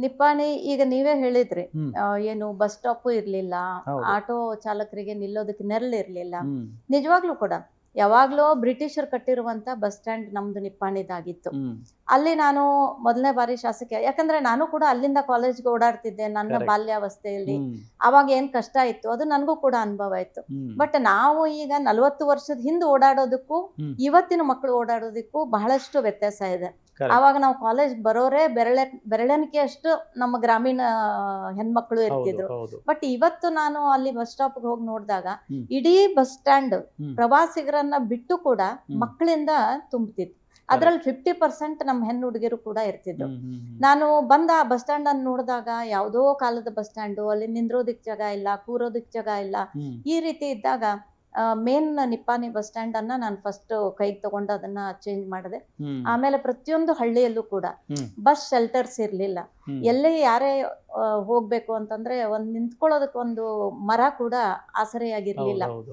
ನಿಪ್ಪಾಣಿ ಈಗ ನೀವೇ ಹೇಳಿದ್ರಿ. ಹ್ಮ್ ಏನು ಬಸ್ ಸ್ಟಾಪು ಇರ್ಲಿಲ್ಲ, ಹೌದು ಆಟೋ ಚಾಲಕರಿಗೆ ನಿಲ್ಲೋದಕ್ಕೆ ನೆರಳಿರ್ಲಿಲ್ಲ. ಹ್ಮ್ ನಿಜವಾಗ್ಲೂ ಕೂಡ ಯಾವಾಗ್ಲೋ ಬ್ರಿಟಿಷರು ಕಟ್ಟಿರುವಂತ ಬಸ್ ಸ್ಟ್ಯಾಂಡ್ ನಮ್ದು ನಿಪ್ಪಾಣಿದಾಗಿತ್ತು. ಹ್ಮ್ ಅಲ್ಲಿ ನಾನು ಮೊದಲನೇ ಬಾರಿ ಶಾಸಕಿ, ಯಾಕಂದ್ರೆ ನಾನು ಕೂಡ ಅಲ್ಲಿಂದ ಕಾಲೇಜ್ಗೆ ಓಡಾಡ್ತಿದ್ದೆ ನನ್ನ ಕರೆಕ್ಟ್ ಬಾಲ್ಯಾವಸ್ಥೆಯಲ್ಲಿ. ಹ್ಮ್ ಅವಾಗ ಏನ್ ಕಷ್ಟ ಇತ್ತು ಅದು ನನಗೂ ಕೂಡ ಅನುಭವ ಇತ್ತು. ಹ್ಮ್ ಬಟ್ ನಾವು ಈಗ 40 ವರ್ಷದ ಹಿಂದೆ ಓಡಾಡೋದಕ್ಕೂ ಹ್ಮ್ ಇವತ್ತಿನ ಮಕ್ಕಳು ಓಡಾಡೋದಕ್ಕೂ ಬಹಳಷ್ಟು ವ್ಯತ್ಯಾಸ ಇದೆ. ಕರೆಕ್ಟ್ ಆವಾಗ ನಾವು ಕಾಲೇಜ್ ಬರೋರೇ ಬೆರಳೆಣಿಕೆ ಅಷ್ಟು ನಮ್ಮ ಗ್ರಾಮೀಣ ಹೆಣ್ಮಕ್ಳು ಹೌದು ಇರ್ತಿದ್ರು. ಹೌದು ಬಟ್ ಇವತ್ತು ನಾನು ಅಲ್ಲಿ ಬಸ್ ಸ್ಟಾಪ್ಗೆ ಹೋಗಿ ನೋಡಿದಾಗ ಹ್ಮ್ ಇಡೀ ಬಸ್ ಸ್ಟ್ಯಾಂಡ್ ಹ್ಮ್ ಪ್ರವಾಸಿಗರನ್ನ ಬಿಟ್ಟು ಕೂಡ ಹ್ಮ್ ಮಕ್ಕಳಿಂದ ತುಂಬ್ತಿತ್ತು. ಕರೆಕ್ಟ್ ಅದ್ರಲ್ಲಿ 50% ನಮ್ಮ ಹೆಣ್ಣು ಹುಡುಗಿರು ಕೂಡ ಇರ್ತಿದ್ರು. ಹ್ಮ್ ಹ್ಮ್ ಹ್ಮ್ ನಾನು ಬಂದ ಆ ಬಸ್ ಸ್ಟ್ಯಾಂಡ್ ಅನ್ನು ನೋಡಿದಾಗ ಯಾವುದೋ ಕಾಲದ ಬಸ್ ಸ್ಟ್ಯಾಂಡು, ಅಲ್ಲಿ ನಿಂದ್ರೋದಿಕ್ ಜಾಗ ಇಲ್ಲ, ಕೂರೋದಿಕ್ ಜಾಗ ಇಲ್ಲ. ಹ್ಮ್ ಈ ರೀತಿ ಇದ್ದಾಗ ಮೇನ್ ನಿಪ್ಪಾಣಿ ಬಸ್ ಸ್ಟ್ಯಾಂಡ್ ಅನ್ನ ನಾನು ಫಸ್ಟ್ ಕೈಗೆ ತಗೊಂಡು ಅದನ್ನ ಚೇಂಜ್ ಮಾಡಿದೆ. ಹ್ಮ್ ಆಮೇಲೆ ಪ್ರತಿಯೊಂದು ಹಳ್ಳಿಯಲ್ಲೂ ಕೂಡ ಹ್ಮ್ ಬಸ್ ಶೆಲ್ಟರ್ಸ್ ಇರ್ಲಿಲ್ಲ. ಹ್ಮ್ ಎಲ್ಲೇ ಯಾರೇ ಹೋಗ್ಬೇಕು ಅಂತಂದ್ರೆ ನಿಂತ್ಕೊಳ್ಳೋದಕ್ಕೆ ಒಂದು ಮರ ಕೂಡ ಹೌದು ಆಸರೆಯಾಗಿರ್ಲಿಲ್ಲ. ಹೌದು